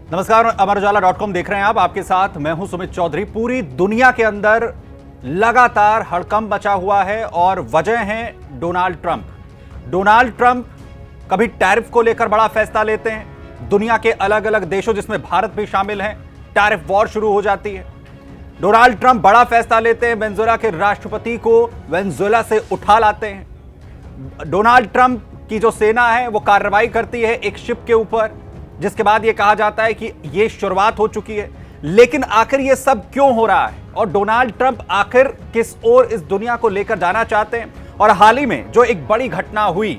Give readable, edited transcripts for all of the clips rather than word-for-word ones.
नमस्कार, अमर उजाला.com देख रहे हैं आप। आपके साथ मैं हूं सुमित चौधरी। पूरी दुनिया के अंदर लगातार हड़कंप मचा हुआ है और वजह है डोनाल्ड ट्रंप। डोनाल्ड ट्रंप कभी टैरिफ को लेकर बड़ा फैसला लेते हैं, दुनिया के अलग अलग देशों जिसमें भारत भी शामिल है टैरिफ वॉर शुरू हो जाती है। डोनाल्ड ट्रंप बड़ा फैसला लेते हैं, वेनेजुएला के राष्ट्रपति को वेनेजुएला से उठा लाते हैं। डोनाल्ड ट्रंप की जो सेना है वो कार्रवाई करती है एक शिप के ऊपर, जिसके बाद यह कहा जाता है कि यह शुरुआत हो चुकी है। लेकिन आखिर यह सब क्यों हो रहा है और डोनाल्ड ट्रंप आखिर किस ओर इस दुनिया को लेकर जाना चाहते हैं? और हाल ही में जो एक बड़ी घटना हुई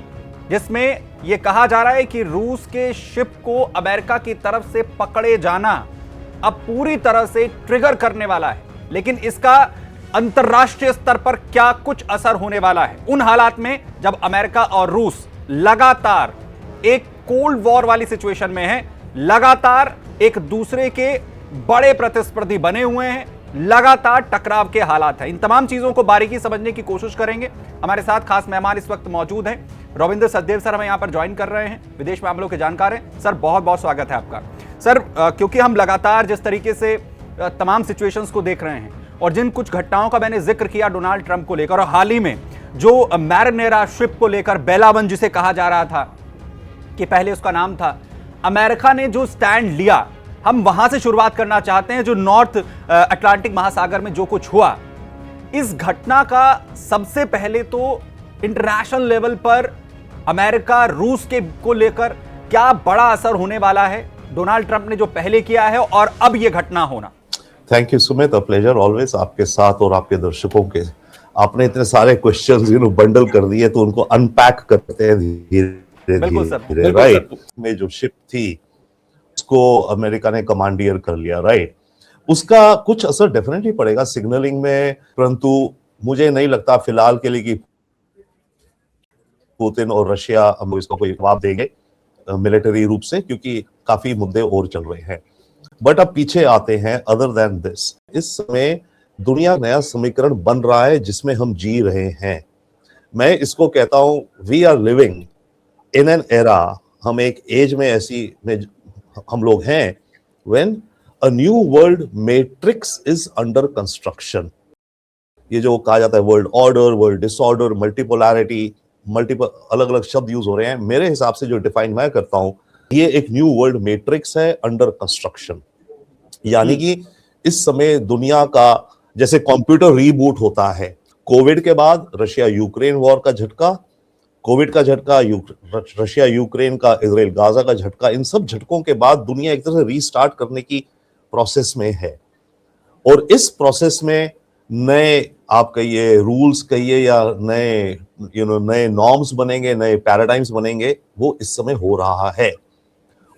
जिसमें यह कहा जा रहा है कि रूस के शिप को अमेरिका की तरफ से पकड़े जाना अब पूरी तरह से ट्रिगर करने वाला है, लेकिन इसका अंतरराष्ट्रीय स्तर पर क्या कुछ असर होने वाला है उन हालात में जब अमेरिका और रूस लगातार एक कोल्ड वॉर वाली सिचुएशन में है, लगातार एक दूसरे के बड़े प्रतिस्पर्धी बने हुए हैं, लगातार टकराव के हालात हैं। इन तमाम चीजों को बारीकी समझने की कोशिश करेंगे। हमारे साथ खास मेहमान इस वक्त मौजूद हैं। रविंद्र सचदेव सर हमें यहां पर ज्वाइन कर रहे हैं, विदेश मामलों के जानकार हैं। सर बहुत बहुत स्वागत है आपका। सर क्योंकि हम लगातार जिस तरीके से तमाम सिचुएशंस को देख रहे हैं और जिन कुछ घटनाओं का मैंने जिक्र किया डोनाल्ड ट्रंप को लेकर, और हाल ही में जो मैरिनेरा शिप को लेकर बेलावन जिसे कहा जा रहा था कि पहले उसका नाम था, अमेरिका ने जो स्टैंड लिया, हम वहां से शुरुआत करना चाहते हैं। जो नॉर्थ अटलांटिक महासागर में जो कुछ हुआ, इस घटना का सबसे पहले तो इंटरनेशनल लेवल पर अमेरिका रूस के को लेकर क्या बड़ा असर होने वाला है डोनाल्ड ट्रंप ने जो पहले किया है और अब यह घटना होना? Thank you Sumit, a pleasure always आपके साथ और आपके दर्शकों के। आपने इतने सारे क्वेश्चंस बंडल कर दिए तो उनको अनपैक करते हैं धीरे राइट। में जो शिप थी उसको अमेरिका ने कमांडियर कर लिया, राइट। उसका कुछ असर डेफिनेटली पड़ेगा सिग्नलिंग में, परंतु मुझे नहीं लगता फिलहाल के लिए कि पुतिन और रशिया हम इसको कोई जवाब देंगे मिलिट्री रूप से, क्योंकि काफी मुद्दे और चल रहे हैं। बट अब पीछे आते हैं, अदर देन दिस, इस समय दुनिया नया समीकरण बन रहा है जिसमें हम जी रहे हैं। मैं इसको कहता हूं we are living in an era, हम एक एज में ऐसी में हम लोग हैं when a new world matrix is under construction. ये जो कहा जाता है world order, world disorder, multipolarity, multiple अलग अलग शब्द यूज हो रहे हैं। मेरे हिसाब से जो डिफाइन मैं करता हूं, ये एक न्यू वर्ल्ड मैट्रिक्स है अंडर कंस्ट्रक्शन। यानी कि इस समय दुनिया का जैसे कंप्यूटर रीबूट होता है, कोविड के बाद रशिया यूक्रेन वॉर का झटका, कोविड का झटका, रशिया यूक्रेन का, इजराइल गाजा का झटका, इन सब झटकों के बाद दुनिया एक तरह से रीस्टार्ट करने की प्रोसेस में है। और इस प्रोसेस में नए, आप कहिए रूल्स कहिए या नए नए नॉर्म्स बनेंगे, नए पैराडाइम्स बनेंगे, वो इस समय हो रहा है।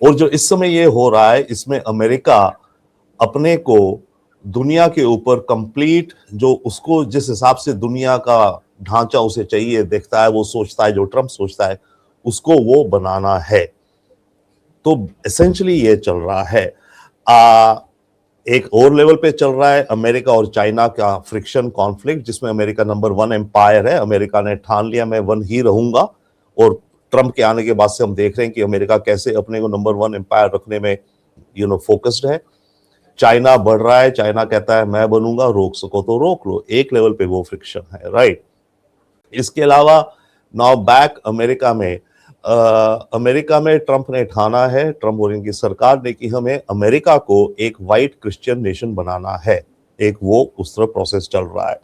और जो इस समय ये हो रहा है, इसमें अमेरिका अपने को दुनिया के ऊपर कंप्लीट, जो उसको जिस हिसाब से दुनिया का ढांचा उसे चाहिए देखता है, वो सोचता है, जो ट्रंप सोचता है उसको वो बनाना है। तो एसेंशियली ये चल रहा है। एक और लेवल पे चल रहा है अमेरिका और चाइना का फ्रिक्शन कॉन्फ्लिक्ट, जिसमें अमेरिका नंबर 1 एम्पायर है। अमेरिका ने ठान लिया मैं 1 ही रहूंगा, और ट्रंप के आने के बाद से हम देख रहे हैं कि अमेरिका कैसे अपने को नंबर 1 एम्पायर रखने में फोकस्ड है। चाइना बढ़ रहा है, चाइना कहता है मैं बनूंगा, रोक सको तो रोक लो। एक लेवल पे वो फ्रिक्शन है, राइट। इसके अलावा नाउ बैक अमेरिका में ट्रंप ने ठाना है, ट्रंप और इनकी सरकार ने, कि हमें अमेरिका को एक वाइट क्रिश्चियन नेशन बनाना है। एक वो उस तरह प्रोसेस चल रहा है।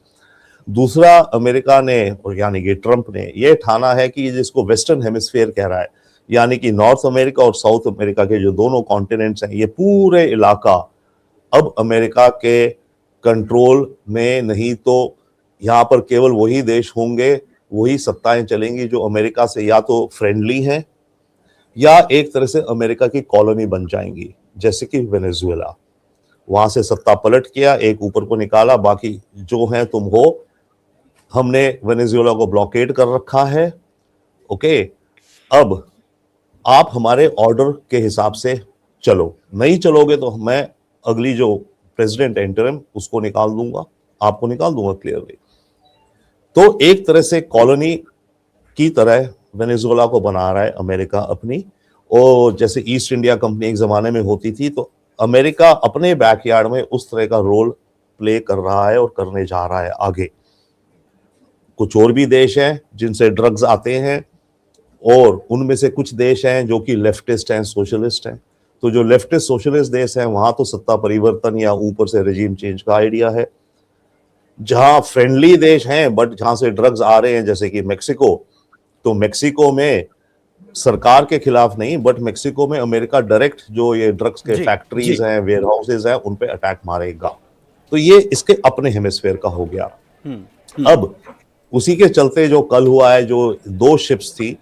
दूसरा, अमेरिका ने यानी कि ट्रंप ने ये ठाना है कि जिसको वेस्टर्न हेमिस्फीयर कह रहा है, यानी कि नॉर्थ अमेरिका और साउथ अमेरिका के जो दोनों कॉन्टिनेंट्स हैं, ये पूरे इलाका अब अमेरिका के कंट्रोल में नहीं, तो यहाँ पर केवल वही देश होंगे, वही सत्ताएं चलेंगी जो अमेरिका से या तो फ्रेंडली हैं या एक तरह से अमेरिका की कॉलोनी बन जाएंगी। जैसे कि वेनेजुएला, वहां से सत्ता पलट किया, एक ऊपर को निकाला, बाकी जो हैं तुम हो, हमने वेनेजुएला को ब्लॉकेड कर रखा है, ओके, अब आप हमारे ऑर्डर के हिसाब से चलो, नहीं चलोगे तो मैं अगली जो प्रेसिडेंट इंटरिम उसको निकाल दूंगा, आपको निकाल दूंगा क्लियरली। तो एक तरह से कॉलोनी की तरह वेनेजुएला को बना रहा है अमेरिका अपनी, और जैसे ईस्ट इंडिया कंपनी एक जमाने में होती थी, तो अमेरिका अपने बैकयार्ड में उस तरह का रोल प्ले कर रहा है और करने जा रहा है आगे। कुछ और भी देश हैं जिनसे ड्रग्स आते हैं, और उनमें से कुछ देश हैं जो कि लेफ्टिस्ट हैं, सोशलिस्ट हैं। तो जो लेफ्टिस्ट सोशलिस्ट देश हैं वहां तो सत्ता परिवर्तन या ऊपर से रेजिम चेंज का आइडिया है। जहां फ्रेंडली देश हैं बट जहां से ड्रग्स आ रहे हैं, जैसे कि मेक्सिको, तो मेक्सिको में सरकार के खिलाफ नहीं, बट मेक्सिको में अमेरिका डायरेक्ट जो ये ड्रग्स के फैक्ट्रीज हैं, वेयर हाउसेज हैं, उन पे अटैक मारेगा। तो ये इसके अपने हेमिस्फेयर का हो गया। अब उसी के चलते जो कल हुआ है, जो 2 शिप्स थी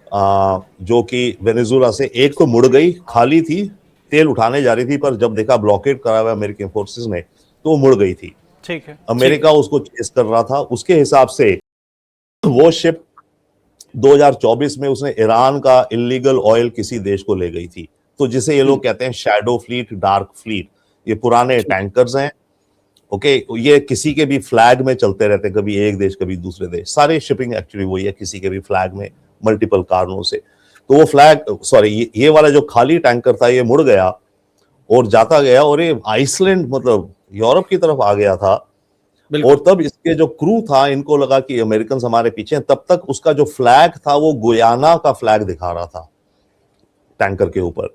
जो कि वेनेजुएला से, एक तो मुड़ गई, खाली थी, तेल उठाने जा रही थी, पर जब देखा ब्लॉकेड करा हुआ अमेरिकन फोर्सेस ने तो वो मुड़ गई थी। ठीक है, अमेरिका उसको चेस कर रहा था। उसके हिसाब से वो शिप 2024 में उसने ईरान का इलीगल ऑयल किसी देश को ले गई थी। तो जिसे ये लोग कहते हैं शैडो फ्लीट, डार्क फ्लीट। ये पुराने टैंकर्स हैं, ओके। ये किसी के भी फ्लैग में चलते रहते हैं, कभी एक देश कभी दूसरे देश। सारे शिपिंग एक्चुअली वही है, किसी के भी फ्लैग में, मल्टीपल कारणों से। तो वो फ्लैग, सॉरी, ये वाला जो खाली टैंकर था ये मुड़ गया और जाता गया, और ये आइसलैंड मतलब यूरोप की तरफ आ गया था। और तब इसके जो क्रू था, इनको लगा कि अमेरिकन हमारे पीछे हैं। तब तक उसका जो फ्लैग था वो गुयाना का फ्लैग दिखा रहा था टैंकर के ऊपर।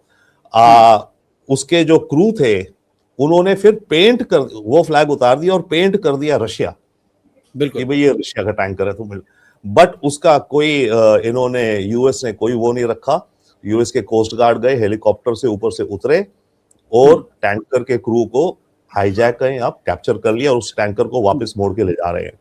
उसके जो क्रू थे उन्होंने फिर पेंट कर, वो फ्लैग उतार दिया और पेंट कर दिया रशिया, बिल्कुल, कि भाई ये रशिया का टैंकर है। तो बट उसका कोई इन्होंने, यूएस ने कोई वो नहीं रखा। यूएस के कोस्ट गार्ड गए, हेलीकॉप्टर से ऊपर से उतरे और टैंकर के क्रू को हाईजैक करें, आप कैप्चर कर लिया और उस टैंकर को वापस मोड़ के ले जा रहे हैं।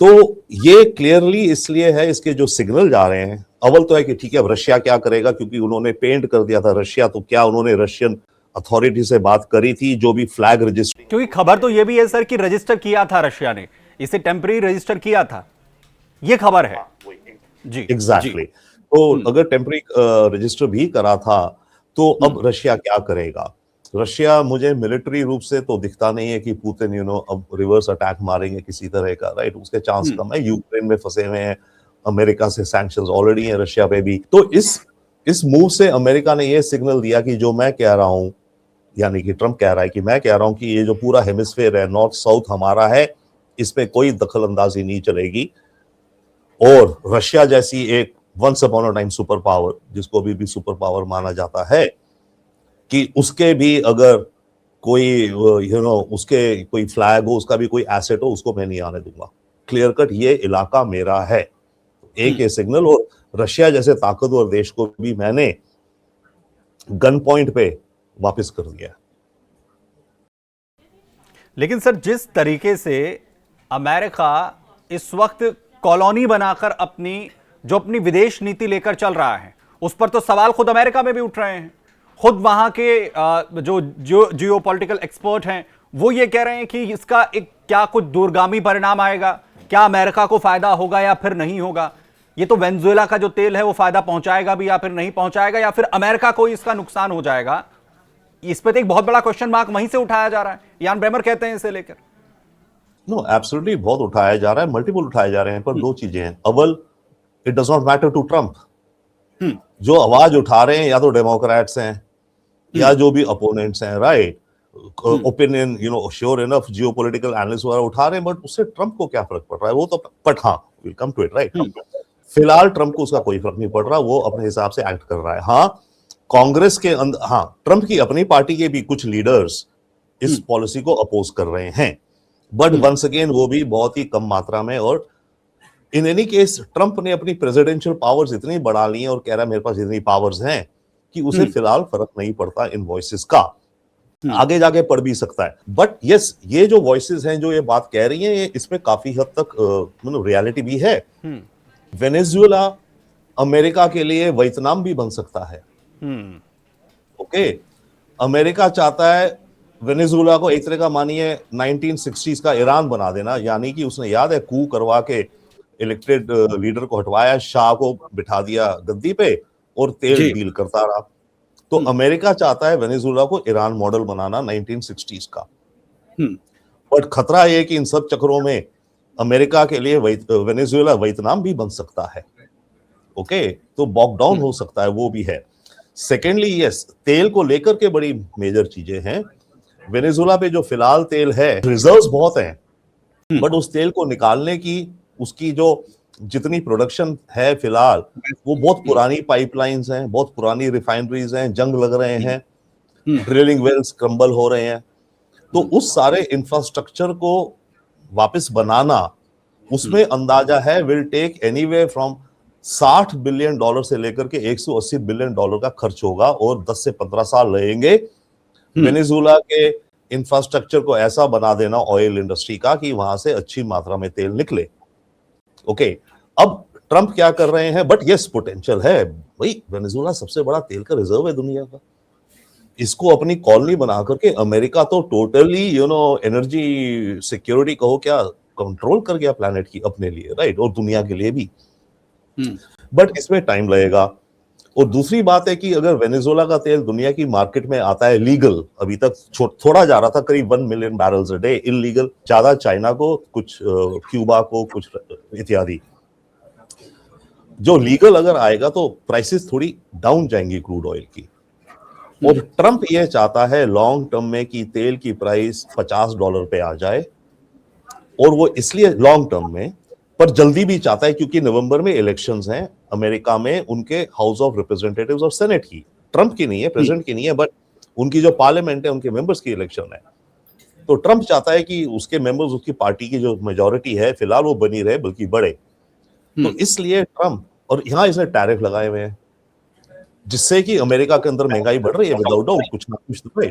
तो ये क्लियरली इसलिए है, इसके जो सिग्नल जा रहे हैं, अव्वल तो है कि ठीक है अब रशिया क्या करेगा, क्योंकि उन्होंने पेंट कर दिया था रशिया। तो क्या उन्होंने रशियन अथॉरिटी से बात करी थी जो भी फ्लैग रजिस्टर, क्योंकि खबर तो ये भी है सर कि रजिस्टर किया था रशिया ने, इसे टेम्पररी रजिस्टर किया था, ये खबर है। जी, एग्जैक्टली। तो अगर टेम्पररी रजिस्टर भी करा था तो अब रशिया क्या करेगा? रशिया मुझे मिलिट्री रूप से तो दिखता नहीं है कि पुतिन अब रिवर्स अटैक मारेंगे किसी तरह का, राइट? उसके चांस कम है। यूक्रेन में फंसे हुए हैं, अमेरिका से सैंक्शंस ऑलरेडी हैं रशिया पे भी। तो इस मूव से अमेरिका ने ये सिग्नल दिया कि जो मैं कह रहा हूं, यानी कि ट्रंप कह रहा है कि मैं कह रहा हूं कि ये जो पूरा हेमिस्फेयर है, नॉर्थ साउथ हमारा है, इसमें कोई दखल अंदाजी नहीं चलेगी। और रशिया जैसी एक once upon a time super power, जिसको भी सुपर पावर माना जाता है, कि उसके भी अगर कोई उसके कोई फ्लैग हो, उसका भी कोई एसेट हो, उसको मैं नहीं आने दूंगा। क्लियर कट ये इलाका मेरा है, एक ये सिग्नल। और रशिया जैसे ताकतवर देश को भी मैंने गन पॉइंट पे वापस कर दिया। लेकिन सर, जिस तरीके से अमेरिका इस वक्त कॉलोनी बनाकर अपनी विदेश नीति लेकर चल रहा है, उस पर तो सवाल खुद अमेरिका में भी उठ रहे हैं। खुद वहां के जो जियोपॉलिटिकल एक्सपर्ट हैं वो ये कह रहे हैं कि इसका एक क्या कुछ दूरगामी परिणाम आएगा, क्या अमेरिका को फायदा होगा या फिर नहीं होगा। ये तो वेनेजुएला का जो तेल है वो फायदा पहुंचाएगा भी या फिर नहीं पहुंचाएगा, या फिर अमेरिका को इसका नुकसान हो जाएगा। इस पर तो एक बहुत बड़ा क्वेश्चन मार्क वहीं से उठाया जा रहा है, यान ब्रेमर कहते हैं इसे लेकर। नो, एब्सोल्युटली बहुत उठाया जा रहा है, मल्टीपल उठाए जा रहे हैं। पर दो चीजें हैं। अव्वल, it does not matter to Trump. जो आवाज उठा रहे हैं या तो डेमोक्रेट्स हैं या जो भी अपोनेंट्स हैं, right? Opinion, sure enough geopolitical analyst वगैरह उठा रहे हैं, बट उससे ट्रंप को क्या फर्क पड़ रहा है? वो तो, बट हाँ, will come to it, right? फिलहाल ट्रंप को उसका कोई फर्क नहीं पड़ रहा, वो अपने हिसाब से एक्ट कर रहा है। हाँ, कांग्रेस के अंदर, हाँ, ट्रंप की अपनी पार्टी के भी कुछ लीडर्स इस पॉलिसी को अपोज कर रहे हैं, बट वंस अगेन वो भी बहुत ही कम मात्रा में। और इन एनी केस ट्रंप ने अपनी प्रेसिडेंशियल पावर्स इतनी बढ़ा ली हैं और कह रहा है मेरे पास इतनी पावर्स हैं कि उसे फिलहाल फर्क नहीं पड़ता इन वॉइसेस का। आगे जाके पड़ भी सकता है, बट यस, ये जो वॉइसेस हैं जो ये बात कह रही हैं, ये इसमें काफी हद तक मतलब रियलिटी भी है। वेनेजुएला अमेरिका के लिए वियतनाम भी बन सकता है। ओके, अमेरिका चाहता है वेनेजुएला को एक तरह का, मानिए 1960s का ईरान बना देना, यानी कि उसने, याद है, कू करवा के इलेक्टेड लीडर को हटवाया, शाह को बिठा दिया गद्दी पे और तेल डील करता रहा। तो अमेरिका चाहता है वेनेजुएला को ईरान मॉडल बनाना 1960s का। बट खतरा ये कि इन सब चक्रों में अमेरिका के लिए वेनेजुएला वियतनाम भी बन सकता है। ओके, तो बॉक डाउन हो सकता है, वो भी है। सेकेंडली यस, तेल को लेकर के बड़ी मेजर चीजें हैं। वेनेजुला पे जो फिलहाल तेल है, रिजर्व्स बहुत हैं, बट उस तेल को निकालने की, उसकी जो जितनी प्रोडक्शन है फिलहाल, वो बहुत पुरानी पाइपलाइंस हैं, बहुत पुरानी रिफाइनरीज हैं, जंग लग रहे हैं, ड्रिलिंग वेल्स क्रम्बल हो रहे हैं। तो उस सारे इंफ्रास्ट्रक्चर को वापस बनाना, उसमें अंदाजा है will take anyway from $60 billion से लेकर के $180 बिलियन का खर्च होगा, और 10 से 15 साल लगेंगे वेनेजुला के इंफ्रास्ट्रक्चर को ऐसा बना देना ऑयल इंडस्ट्री का कि वहां से अच्छी मात्रा में तेल निकले। ओके, अब ट्रंप क्या कर रहे हैं? बट यस, पोटेंशियल है भाई, वेनेजुला सबसे बड़ा तेल का रिजर्व है दुनिया का। इसको अपनी कॉलोनी बना करके अमेरिका तो टोटली एनर्जी सिक्योरिटी कहो क्या, कंट्रोल कर गया प्लैनेट की अपने लिए, राइट, और दुनिया के लिए भी। बट इसमें टाइम लगेगा। और दूसरी बात है कि अगर वेनेजुला का तेल दुनिया की मार्केट में आता है लीगल, अभी तक थोड़ा जा रहा था, करीब 1 million barrels a day, illegal ज्यादा चाइना को, कुछ क्यूबा को, कुछ इत्यादि। जो लीगल अगर आएगा तो प्राइसेस थोड़ी डाउन जाएंगी क्रूड ऑयल की। और ट्रंप ये चाहता है लॉन्ग टर्म में कि तेल की प्राइस $50 पे आ जाए, और वो इसलिए लॉन्ग टर्म में, पर जल्दी भी चाहता है क्योंकि नवंबर में इलेक्शंस हैं अमेरिका में, उनके हाउस ऑफ रिप्रेजेंटेटिव्स और सेनेट की, ट्रंप की नहीं है, प्रेसिडेंट की नहीं है, बट उनकी जो पार्लियामेंट है उनके मेंबर्स की इलेक्शन है। तो ट्रंप चाहता है कि उसके मेंबर्स, उसकी पार्टी की जो मेजॉरिटी है फिलहाल वो बनी रहे बल्कि बढ़े। तो इसलिए ट्रंप, और यहां इसने टैरिफ लगाए हुए हैं जिससे कि अमेरिका के अंदर महंगाई बढ़ रही है विदाउट डाउट, कुछ ना कुछ तो है।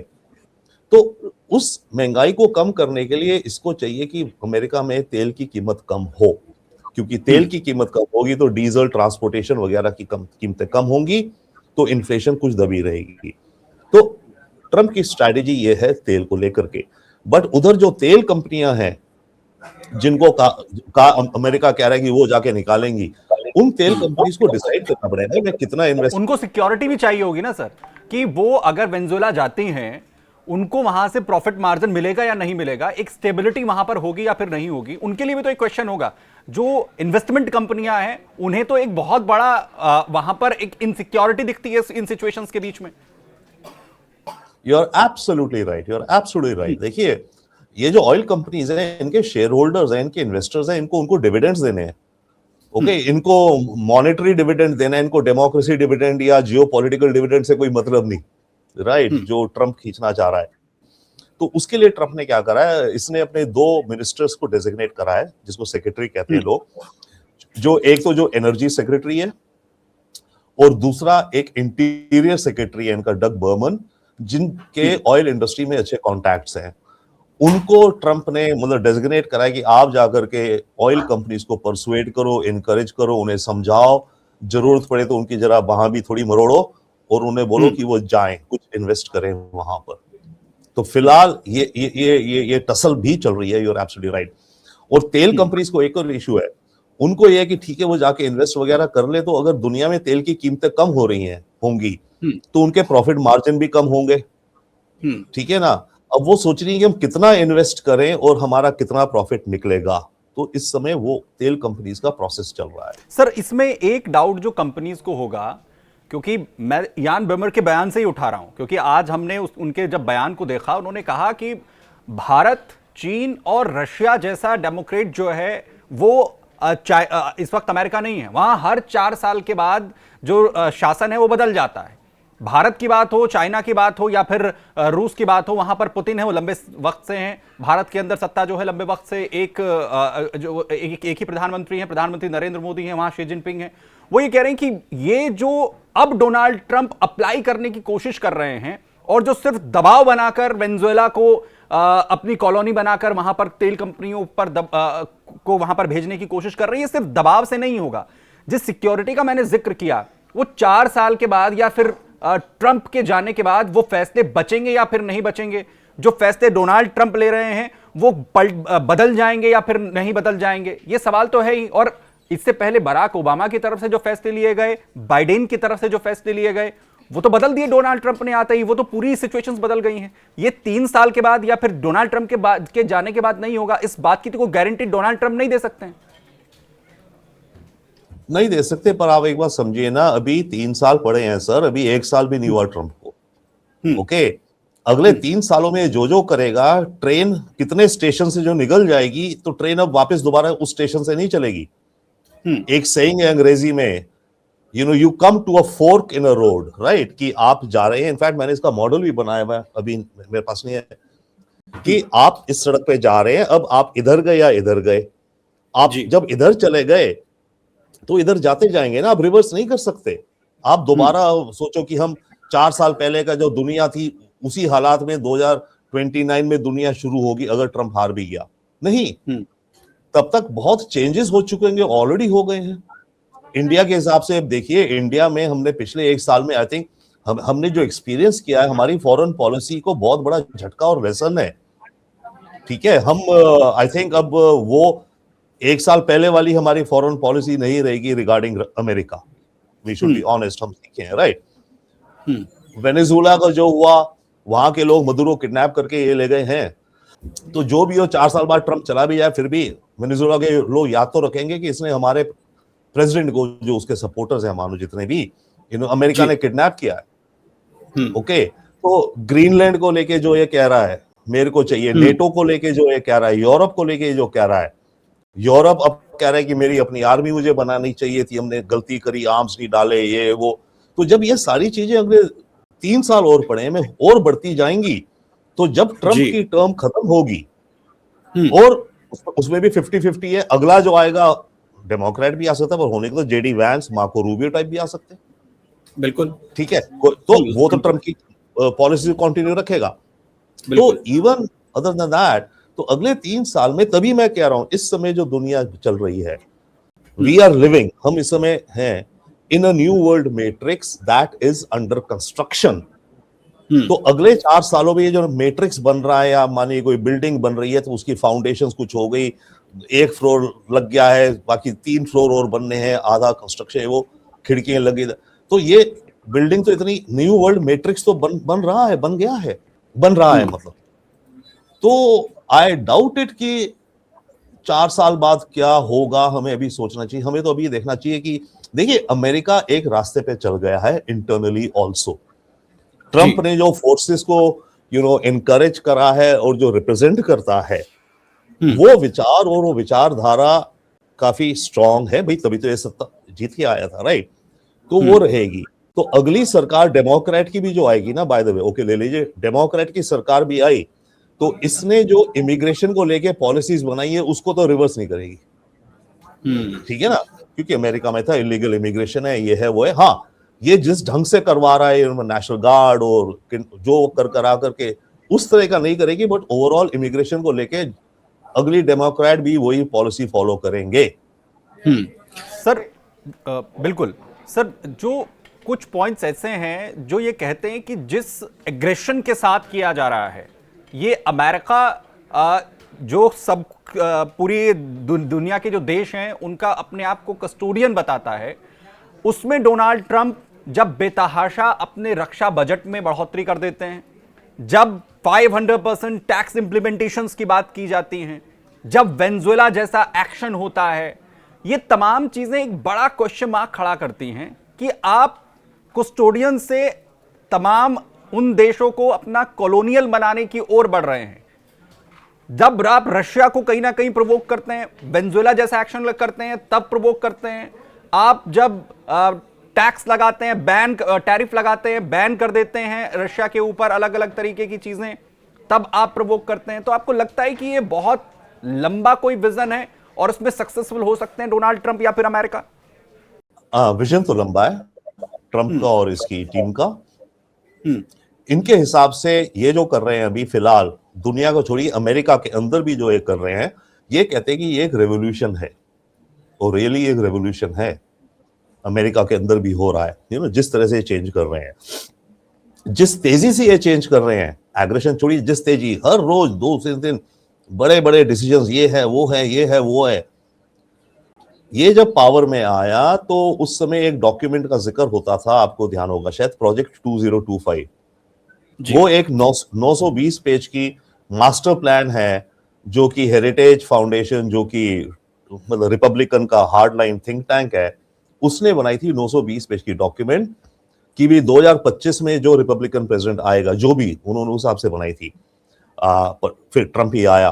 तो उस महंगाई को कम करने के लिए इसको चाहिए कि अमेरिका में तेल की कीमत कम हो, क्योंकि तेल की कीमत कम होगी तो डीजल, ट्रांसपोर्टेशन वगैरह की कीमतें कम होंगी, तो इन्फ्लेशन कुछ दबी रहेगी। तो ट्रंप की स्ट्रैटेजी ये है तेल को लेकर के। बट उधर जो तेल कंपनियां हैं जिनको अमेरिका कह रहा है कि वो जाके निकालेंगी, उन तेल कंपनीज को डिसाइड करना पड़ेगा मैं कितना इन्वेस्ट। उनको सिक्योरिटी भी चाहिए होगी ना सर, कि वो अगर वेनेजुला जाती हैं, उनको वहां से प्रॉफिट मार्जिन मिलेगा या नहीं मिलेगा, एक स्टेबिलिटी वहां पर होगी या फिर नहीं होगी, उनके लिए भी तो एक क्वेश्चन होगा। जो इन्वेस्टमेंट कंपनियां हैं उन्हें तो एक बहुत बड़ा वहां पर एक इनसिक्योरिटी दिखती है इन सिचुएशंस के बीच में। You are absolutely right, you are absolutely right. देखिए, ये जो ऑयल कंपनीज हैं, इनके शेयर होल्डर्स हैं, इनके इन्वेस्टर्स हैं, उनको डिविडेंड्स देने हैं। ओके, इनको मॉनेटरी डिविडेंड देना है, इनको डेमोक्रेसी डिविडेंड या जियोपॉलिटिकल डिविडेंड से कोई मतलब नहीं, राइट, जो ट्रंप खींचना चाह रहा है। तो उसके लिए ट्रंप ने क्या करा है, इसने अपने 2 मिनिस्टर्स को डेजिग्नेट करा है, जिसको सेक्रेटरी कहते हैं लोग, जो एक तो जो एनर्जी सेक्रेटरी है, और दूसरा एक इंटीरियर सेक्रेटरी है इनका, डग बर्मन, जिनके ऑयल इंडस्ट्री में अच्छे कॉन्टैक्ट्स हैं। उनको ट्रंप ने मतलब डेजिग्नेट करा है कि आप जाकर के ऑयल कंपनीज को परसुएड करो, इनकरेज करो, उन्हें समझाओ, जरूरत पड़े तो उनकी जरा वहां भी थोड़ी मरोड़ो, और उन्हें बोलो कि वो जाएं, कुछ इन्वेस्ट करें वहां पर। तो फिलहाल ये टसल भी चल रही है, यू आर एब्सोल्युटली राइट। और तेल कंपनीज को एक और इशू है, उनको ये है कि ठीक है वो जाके इन्वेस्ट वगैरह कर ले, तो अगर दुनिया में तेल की कीमतें कम हो रही हैं होंगी तो उनके प्रॉफिट मार्जिन भी कम होंगे, ठीक है ना। अब वो सोच रही है कि हम कितना इन्वेस्ट करें और हमारा कितना प्रॉफिट निकलेगा। तो इस समय वो तेल कंपनीज का प्रोसेस चल रहा है। सर, इसमें एक डाउट जो कंपनीज को होगा, क्योंकि मैं यान बेमर के बयान से ही उठा रहा हूं, क्योंकि आज हमने उनके जब बयान को देखा, उन्होंने कहा कि भारत, चीन और रशिया जैसा डेमोक्रेट जो है वो इस वक्त अमेरिका नहीं है। वहां हर 4 साल के बाद जो शासन है वो बदल जाता है। भारत की बात हो, चाइना की बात हो या फिर रूस की बात हो, वहां पर पुतिन है, वो लंबे वक्त से हैं। भारत के अंदर सत्ता जो है लंबे वक्त से एक ही प्रधानमंत्री हैं, प्रधानमंत्री नरेंद्र मोदी हैं, वहां शी जिनपिंग हैं। वो ये कह रहे हैं कि ये जो अब डोनाल्ड ट्रंप अप्लाई करने की कोशिश कर रहे हैं, और जो सिर्फ दबाव बनाकर वेनेजुएला को अपनी कॉलोनी बनाकर वहां पर तेल कंपनियों पर को वहां पर भेजने की कोशिश कर रही है, सिर्फ दबाव से नहीं होगा। जिस सिक्योरिटी का मैंने जिक्र किया, वो 4 साल के बाद या फिर ट्रंप के जाने के बाद वो फैसले बचेंगे या फिर नहीं बचेंगे। जो फैसले डोनाल्ड ट्रंप ले रहे हैं वो बदल जाएंगे या फिर नहीं बदल जाएंगे, ये सवाल तो है ही। और इससे पहले बराक ओबामा की तरफ से जो फैसले लिए गए, बाइडेन की तरफ से जो फैसले लिए गए, वो तो बदल दिए डोनाल्ड ट्रंप ने आते ही। वो तो पूरी सिचुएशंस बदल गई हैं। ये 3 साल के बाद या फिर डोनाल्ड ट्रंप के जाने के बाद नहीं होगा, इस बात की तो कोई गारंटी डोनाल्ड ट्रंप नहीं दे सकते हैं। नहीं दे सकते, पर आप एक बात समझिए ना, अभी 3 साल पड़े हैं सर, अभी 1 साल भी नहीं हुआ ट्रंप को। ओके, अगले 3 सालों में जो जो करेगा, ट्रेन कितने स्टेशन से जो निकल जाएगी, तो ट्रेन अब वापस दोबारा उस स्टेशन से नहीं चलेगी। एक सेइंग है अंग्रेजी में, you come to a fork in a road, right, कि आप जा रहे हैं, इनफैक्ट मैंने इसका मॉडल भी बनाया हुआ है, अभी मेरे पास नहीं है, कि आप इस सड़क पे जा रहे हैं, अब आप इधर गए या इधर गए, आप जब इधर चले गए तो इधर जाते जाएंगे ना, आप रिवर्स नहीं कर सकते। आप दोबारा सोचो कि हम 4 साल पहले का जो दुनिया थी उसी हालात में 2029 में दुनिया शुरू होगी अगर ट्रंप हार भी गया, नहीं, तब तक बहुत चेंजेस हो चुके होंगे, ऑलरेडी हो गए हैं। इंडिया के हिसाब से अब देखिए, इंडिया में हमने पिछले 1 साल में आई थिंक हमने जो एक्सपीरियंस किया है, हमारी फॉरेन पॉलिसी को बहुत बड़ा झटका और लेसन है। ठीक है, हम आई थिंक अब वो 1 साल पहले वाली हमारी फॉरेन पॉलिसी नहीं रहेगी regarding America. We should be honest, हम सीखे हैं, राइट। वेनेजुएला का जो हुआ, वहां के लोग मदुरो किडनैप करके ये ले गए हैं, तो जो भी हो 4 साल बाद ट्रंप चला भी जाए, फिर भी वेनेजुएला के लोग याद तो रखेंगे कि इसने हमारे प्रेसिडेंट को, जो उसके सपोर्टर्स हैं मानो जितने भी, अमेरिका ने किडनैप किया है। ओके, तो ग्रीनलैंड को लेके जो ये कह रहा है मेरे को चाहिए, नेटो को लेके जो ये कह रहा है, यूरोप को लेके जो कह रहा है, यूरोप अब कह रहा है कि मेरी अपनी आर्मी मुझे बनानी चाहिए थी, हमने गलती करी, आर्म्स नहीं डाले, ये वो। तो जब ये सारी चीजें अगले 3 साल और पड़े में और बढ़ती जाएंगी, तो जब ट्रंप की टर्म खत्म होगी और उसमें भी 50-50 है, अगला जो आएगा डेमोक्रेट भी आ सकता है, पर होने को तो JD Vance, Marco Rubio type भी आ सकते हैं। बिल्कुल, ठीक है, तो वो तो ट्रंप की पॉलिसी कंटिन्यू रखेगा। तो इवन अदर देन दैट, तो अगले 3 साल में, तभी मैं कह रहा हूं, इस समय जो दुनिया चल रही है, वी आर लिविंग, हम इस समय हैं in a new world matrix that is under construction. तो अगले 4 सालों में ये जो मैट्रिक्स बन रहा है, या मानिए कोई बिल्डिंग बन रही है, तो उसकी फाउंडेशंस कुछ हो गई, 1 फ्लोर लग गया है, बाकी 3 फ्लोर और बनने हैं, आधा कंस्ट्रक्शन है, वो खिड़कियां लगी, तो ये बिल्डिंग तो इतनी न्यू वर्ल्ड मैट्रिक्स तो बन रहा है, बन गया है, बन रहा है मतलब। तो आई डाउट इट कि 4 साल बाद क्या होगा, हमें अभी सोचना चाहिए, हमें तो अभी देखना चाहिए कि देखिए, अमेरिका एक रास्ते पे चल गया है इंटरनली ऑल्सो। ट्रंप ने जो फोर्सेस को एनकरेज करा है और जो रिप्रेजेंट करता है, वो विचार और वो विचारधारा काफी स्ट्रांग है भाई, तभी तो ये सत्ता जीत के आया था, राइट। तो वो रहेगी। तो अगली सरकार डेमोक्रेट की भी जो आएगी ना, बाय द वे, ओके ले लीजिए, डेमोक्रेट की सरकार भी आई, तो इसने जो इमिग्रेशन को लेके पॉलिसीज बनाई है, उसको तो रिवर्स नहीं करेगी। ठीक है ना, क्योंकि अमेरिका में था इलीगल इमिग्रेशन है, ये है वो है। हाँ, ये जिस ढंग से करवा रहा है नेशनल गार्ड और जो करा करके, उस तरह का नहीं करेगी, बट ओवरऑल इमिग्रेशन को लेके अगली डेमोक्रेट भी वही पॉलिसी फॉलो करेंगे। सर बिल्कुल सर, जो कुछ पॉइंट्स ऐसे हैं जो ये कहते हैं कि जिस एग्रेशन के साथ किया जा रहा है, ये अमेरिका जो सब पूरी दुनिया के जो देश हैं उनका अपने आप को कस्टोडियन बताता है, उसमें डोनाल्ड ट्रंप जब बेतहाशा अपने रक्षा बजट में बढ़ोतरी कर देते हैं, जब 500% टैक्स इंप्लीमेंटेशंस की बात की जाती हैं, जब वेनेजुएला जैसा एक्शन होता है, ये तमाम चीजें एक बड़ा क्वेश्चन मार्क खड़ा करती हैं कि आप कस्टोडियन से तमाम उन देशों को अपना कॉलोनियल बनाने की ओर बढ़ रहे हैं। जब आप रशिया को कहीं ना कहीं प्रोवोक करते हैं, वेनेजुएला जैसा एक्शन करते हैं, तब प्रोवोक करते हैं। आप जब टैक्स लगाते हैं, टैरिफ लगाते हैं, बैन कर देते हैं रशिया के ऊपर अलग अलग तरीके की चीजें, तब आप प्रोवोक करते हैं। तो आपको लगता है कि ये बहुत लंबा कोई विजन है और उसमें सक्सेसफुल हो सकते हैं डोनाल्ड ट्रंप या फिर अमेरिका? विजन तो लंबा है ट्रंप का और इसकी टीम का। इनके हिसाब से ये जो कर रहे हैं अभी फिलहाल, दुनिया को छोड़िए, अमेरिका के अंदर भी जो ये कर रहे हैं, ये कहते हैं कि ये एक रेवोल्यूशन है, और रियली एक रेवोल्यूशन है, अमेरिका के अंदर भी हो रहा है। जिस तरह से चेंज कर रहे हैं, जिस तेजी से ये चेंज कर रहे हैं, एग्रेशन छोड़िए, जिस तेजी, हर रोज 2 से 3 बड़े बड़े डिसीजंस, ये है वो है, ये है वो है। ये जब पावर में आया तो उस समय एक डॉक्यूमेंट का जिक्र होता था, आपको ध्यान होगा शायद, प्रोजेक्ट 2025। वो एक 920 पेज की मास्टर प्लान है, जो कि हेरिटेज फाउंडेशन, जो कि मतलब रिपब्लिकन का हार्डलाइन थिंक टैंक है, उसने बनाई थी 920 पेज की डॉक्यूमेंट कि भी 2025 में जो रिपब्लिकन प्रेसिडेंट आएगा, जो भी उन्होंने उस हिसाब से बनाई थी। पर फिर ट्रंप ही आया,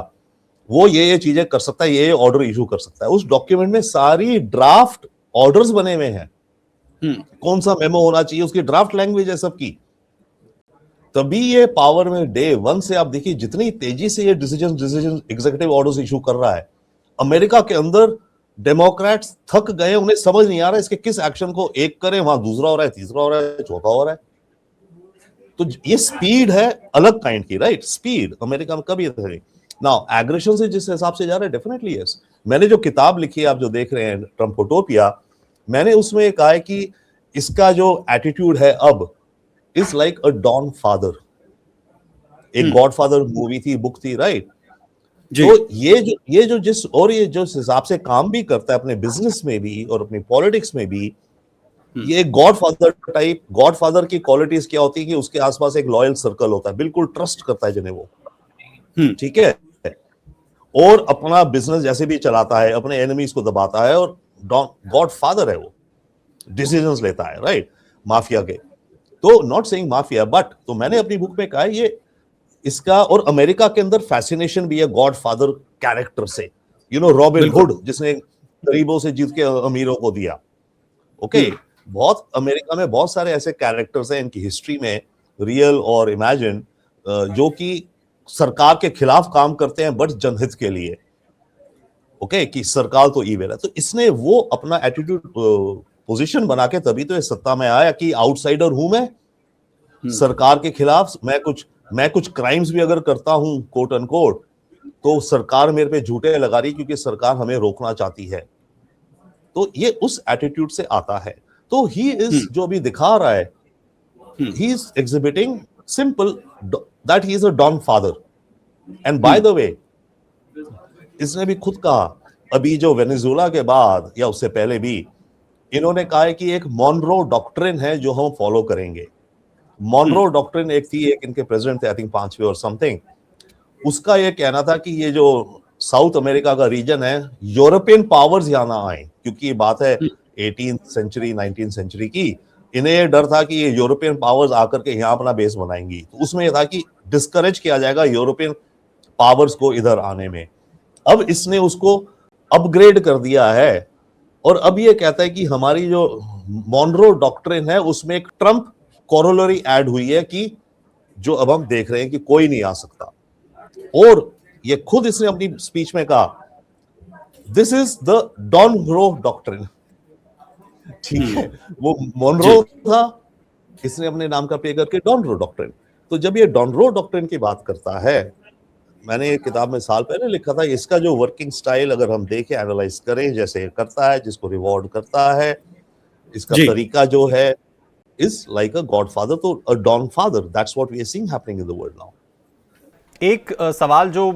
वो ये चीजें कर सकता है, ये ऑर्डर इशू कर सकता है। उस डॉक्यूमेंट में सारी ड्राफ्ट ऑर्डर्स बने हुए हैं, कौन सा मेमो होना चाहिए, उसकी ड्राफ्ट लैंग्वेज है सबकी। तभी ये पावर में डे 1 से आप देखिए जितनी तेजी से ये डिसीजन एग्जीक्यूटिव ऑर्डर्स इशू कर रहा है। अमेरिका के अंदर डेमोक्रेट्स थक गए, उन्हें समझ नहीं आ रहा इसके किस एक्शन को एक करें, वहां दूसरा हो रहा है, तीसरा हो रहा है, चौथा हो रहा है। तो ये स्पीड है अलग काइंड की, राइट? स्पीड अमेरिका में कभी नहीं। नाउ एग्रेशन से जिस हिसाब से जा रहे हैं, डेफिनेटली यस। मैंने जो किताब लिखी है, आप जो देख रहे हैं ट्रम्पोटोपिया, मैंने उसमें कहा है कि इसका जो एटीट्यूड है अब is like a don father. एक गॉड फादर मूवी थी, बुक थी, राइट? तो ये जो जिस हिसाब से काम भी करता है अपने बिजनेस में भी और अपनी पॉलिटिक्स में भी, ये God father type. God father की क्वालिटीज क्या होती है कि उसके आसपास एक लॉयल सर्कल होता है, बिल्कुल ट्रस्ट करता है जिन्हें वो, ठीक है, और अपना बिजनेस जैसे भी चलाता है, अपने एनिमीज को दबाता है, और गॉड फादर है वो, डिसीजंस लेता है, राइट? माफिया के, तो नॉट सेइंग माफिया, बट तो मैंने अपनी बुक में कहा है ये इसका, और अमेरिका के अंदर फैसिनेशन भी है गॉड फादर कैरेक्टर से। रॉबिन हुड, जिसने गरीबों से जीत के अमीरों को दिया, ओके। बहुत अमेरिका में बहुत सारे ऐसे कैरेक्टर्स हैं इनकी हिस्ट्री में, रियल और इमेजिन, जो कि सरकार के खिलाफ काम करते हैं बट जनहित के लिए, ओके, कि सरकार तो ईविल है। तो इसने वो अपना एटीट्यूड पोजीशन बना के तभी तो ये सत्ता में आया कि आउटसाइडर हूं मैं, सरकार के खिलाफ, मैं कुछ क्राइम्स भी अगर करता हूं कोट अनकोट, तो सरकार मेरे पे झूठे लगा रही क्योंकि सरकार हमें रोकना चाहती है। तो ये उस एटीट्यूड से आता है। तो ही इज जो भी दिखा रहा है, he is exhibiting simple that he is a don father. And by the way, इसने भी खुद कहा, अभी जो वेनेजुएला के बाद या उससे पहले भी इन्होंने कहा है कि एक मॉनरो डॉक्ट्रिन है जो हम फॉलो करेंगे। मॉनरो डॉक्ट्रिन एक थी, एक इनके प्रेसिडेंट थे, आई थिंक 5वें और समथिंग, उसका ये कहना था कि ये जो साउथ अमेरिका का रीजन है, यूरोपियन पावर्स यहां ना आए, क्योंकि ये बात है 18th सेंचुरी 19th सेंचुरी की। इन्हें ये डर था कि ये यूरोपियन पावर्स आकर के यहाँ अपना बेस बनाएंगी, तो उसमें यह था कि डिस्करेज किया जाएगा यूरोपियन पावर्स को इधर आने में। अब इसने उसको अपग्रेड कर दिया है, और अब ये कहता है कि हमारी जो मॉनरो डॉक्ट्रिन है उसमें एक ट्रंप कोरोलरी ऐड हुई है कि जो अब हम देख रहे हैं कि कोई नहीं आ सकता। और ये खुद इसने अपनी स्पीच में कहा, दिस इज द डॉनरो डॉक्ट्रिन, ठीक है? वो मॉनरो था, इसने अपने नाम का पे करके डॉनरो डॉक्ट्रिन। तो जब ये डॉनरो डॉक्ट्रिन की बात करता है, मैंने एक किताब में साल पहले लिखा था, इसका जो वर्किंग स्टाइल अगर हम देखें, एनालाइज करें, जैसे करता है, जिसको रिवॉर्ड करता है, इसका तरीका जो है इज लाइक अ गॉडफादर, तो a don father, that's what we are seeing happening in the world now. एक सवाल जो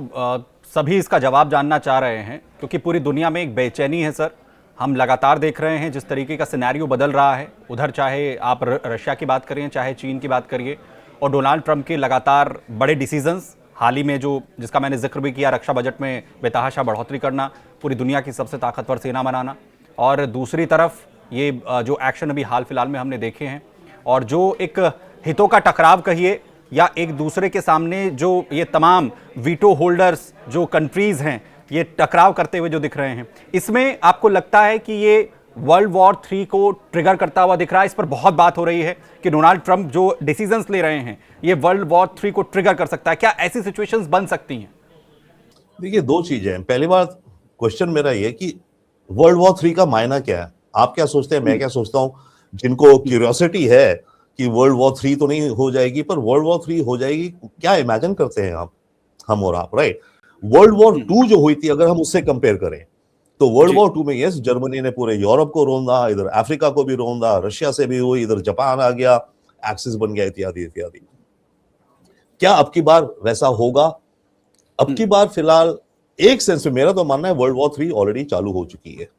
सभी इसका जवाब जानना चाह रहे हैं, क्योंकि पूरी दुनिया में एक बेचैनी है सर। हम लगातार देख रहे हैं जिस तरीके का सिनेरियो बदल रहा है, उधर चाहे आप रशिया की बात करिए, चाहे चीन की बात करिए, और डोनाल्ड ट्रंप के लगातार बड़े डिसीजंस, हाल ही में जिसका मैंने जिक्र भी किया, रक्षा बजट में बेतहाशा बढ़ोतरी करना, पूरी दुनिया की सबसे ताकतवर सेना बनाना, और दूसरी तरफ ये जो एक्शन अभी हाल फिलहाल में हमने देखे हैं, और जो एक हितों का टकराव कहिए, या एक दूसरे के सामने जो ये तमाम वीटो होल्डर्स जो कंट्रीज हैं, ये टकराव करते हुए जो दिख रहे हैं, इसमें आपको लगता है कि ये वर्ल्ड वॉर 3 को ट्रिगर करता हुआ दिख रहा है? इस पर बहुत बात हो रही है कि डोनाल्ड ट्रंप जो डिसीजंस ले रहे हैं, ये वर्ल्ड वॉर 3 को ट्रिगर कर सकता है। क्या ऐसी सिचुएशंस बन सकती हैं? देखिए, दो चीजें हैं। पहली बात, क्वेश्चन मेरा ये कि वर्ल्ड वॉर 3 का मायना क्या है? आप क्या सोचते हैं, मैं क्या सोचता हूं? जिनको क्यूरियोसिटी है कि वर्ल्ड वॉर 3 तो नहीं हो जाएगी, पर वर्ल्ड वॉर 3 हो जाएगी, क्या इमेजिन करते हैं आप, हम और आप, राइट? वर्ल्ड वॉर 2 जो हुई थी, अगर हम उससे कंपेयर करें, तो वर्ल्ड वॉर 2 में यस, जर्मनी ने पूरे यूरोप को रोंदा, इधर अफ्रीका को भी रोंदा, रशिया से भी हुई, इधर जापान आ गया, एक्सिस बन गया, इत्यादि इत्यादि। क्या अब की बार वैसा होगा? अब की बार फिलहाल एक सेंस में मेरा तो मानना है वर्ल्ड वॉर 3 ऑलरेडी चालू हो चुकी है,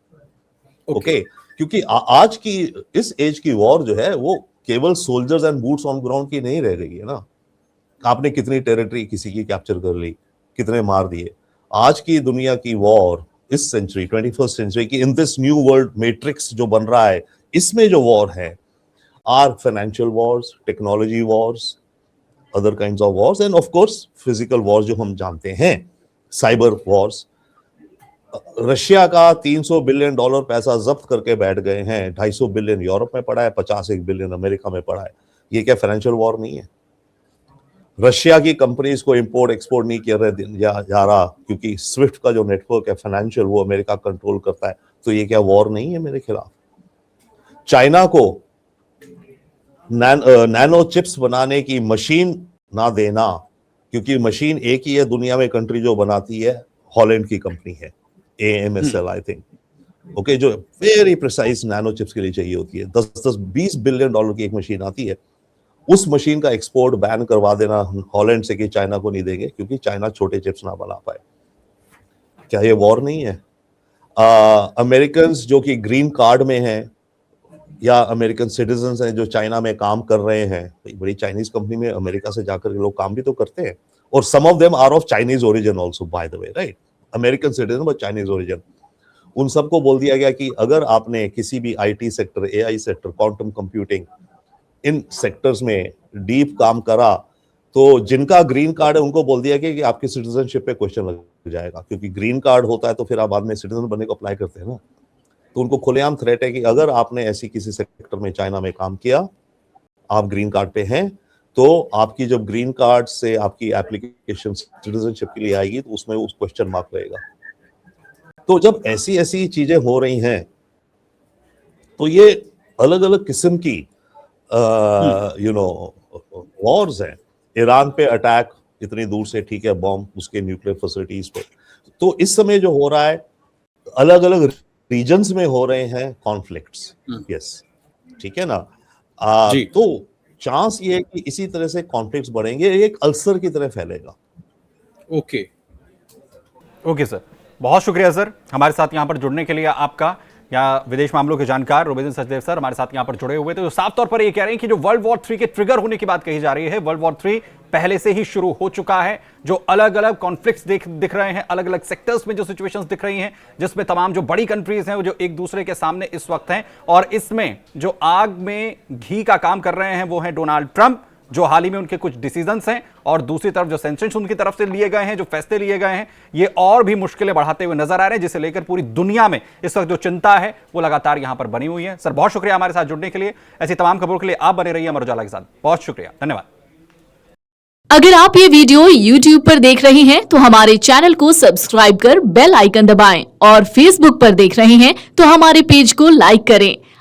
ओके? क्योंकि आज की इस एज की वॉर जो है वो केवल soldiers and boots on ground की नहीं रह गई है ना। आपने कितनी टेरिटरी किसी की कैप्चर कर ली, कितने मार दिए। आज की दुनिया की वॉर इस सेंचुरी 21st सेंचुरी की in this new world matrix जो बन रहा है, इसमें जो वॉर है are financial wars, technology wars, other kinds of wars and of course physical wars जो हम जानते हैं, साइबर वॉर्स। रशिया का $300 बिलियन पैसा जब्त करके बैठ गए हैं, 250 बिलियन यूरोप में पड़ा है, 51 बिलियन अमेरिका में पड़ा है। ये क्या फाइनेंशियल वॉर नहीं है? रशिया की कंपनीज को इंपोर्ट एक्सपोर्ट नहीं किया जा रहा क्योंकि स्विफ्ट का जो नेटवर्क है फाइनेंशियल वो अमेरिका कंट्रोल करता है, तो ये क्या वॉर नहीं है मेरे खिलाफ? चाइना को नैनो चिप्स बनाने की मशीन ना देना, क्योंकि मशीन एक ही है दुनिया में कंट्री जो बनाती है, हॉलैंड की कंपनी है AMSL आई थिंक, ओके, जो वेरी प्रिसाइज नैनो चिप्स के लिए चाहिए होती है। 10-20 बिलियन डॉलर की एक मशीन आती है, उस मशीन का एक्सपोर्ट बैन करवा देना हॉलैंड से कि चाइना को नहीं देंगे क्योंकि चाइना छोटे चिप्स ना बना पाए। क्या ये वॉर नहीं है? अमेरिकन जो कि ग्रीन कार्ड में हैं या अमेरिकन सिटीजन्स हैं जो चाइना में काम कर रहे हैं, बड़ी चाइनीज कंपनी में अमेरिका से जाकर के लोग काम भी तो करते हैं, और some of them are of Chinese origin also by the way, right? American citizen but Chinese origin. उन सबको बोल दिया गया कि अगर आपने किसी भी IT sector, AI sector, quantum computing, in sectors में डीप काम करा तो जिनका ग्रीन कार्ड है उनको बोल दिया कि आपकी सिटीजनशिप पे क्वेश्चन लग जाएगा, क्योंकि ग्रीन कार्ड होता है तो फिर आप बाद में सिटीजन बनने को अप्लाई करते हैं ना। तो उनको खुलेआम थ्रेट है कि अगर आपने ऐसी किसी सेक्टर में चाइना में काम किया, आप ग्रीन कार्ड पे हैं, तो आपकी जब ग्रीन कार्ड से आपकी एप्लीकेशन सिटीजनशिप के लिए आएगी तो उसमें उस क्वेश्चन मार्क रहेगा। तो जब ऐसी ऐसी चीजें हो रही हैं तो ये अलग अलग किस्म की वॉर्स हैं। ईरान पे अटैक इतनी दूर से, ठीक है, बॉम्ब उसके न्यूक्लियर फैसिलिटीज पे। तो इस समय जो हो रहा है अलग अलग रीजन्स में हो रहे हैं कॉन्फ्लिक्ट्स, यस, ठीक है ना। तो चांस ये है कि इसी तरह से कॉन्फ्लिक्ट्स बढ़ेंगे, एक अल्सर की तरह फैलेगा। ओके सर, बहुत शुक्रिया सर हमारे साथ यहाँ पर जुड़ने के लिए। आपका यहाँ विदेश मामलों के जानकार रुबिंद्र सचदेव सर हमारे साथ यहाँ पर जुड़े हुए थे, तो साफ तौर पर ये कह रहे हैं कि जो वर्ल्ड वॉर 3 के ट्रिगर होने की बात कही जा रही है, वर्ल्ड वॉर 3 पहले से ही शुरू हो चुका है। जो अलग अलग कॉन्फ्लिक्ट्स दिख रहे हैं, अलग अलग सेक्टर्स में जो सिचुएशंस दिख रही हैं, जिसमें तमाम जो बड़ी कंट्रीज हैं वो जो एक दूसरे के सामने इस वक्त हैं, और इसमें जो आग में घी का काम कर रहे हैं वो है डोनाल्ड ट्रंप, जो हाल ही में उनके कुछ डिसीजंस हैं, और दूसरी तरफ जो सैंक्शंस उनकी तरफ से लिए गए हैं, जो फैसले लिए गए हैं, ये और भी मुश्किलें बढ़ाते हुए नजर आ रहे हैं, जिसे लेकर पूरी दुनिया में इस वक्त जो चिंता है वो लगातार यहां पर बनी हुई है। सर बहुत शुक्रिया हमारे साथ जुड़ने के लिए। ऐसी तमाम खबरों के लिए आप बने रहिए अमर उजाला के साथ। बहुत शुक्रिया, धन्यवाद। अगर आप ये वीडियो YouTube पर देख रहे हैं तो हमारे चैनल को सब्सक्राइब कर बेल आइकन दबाएं, और Facebook पर देख रहे हैं तो हमारे पेज को लाइक करें।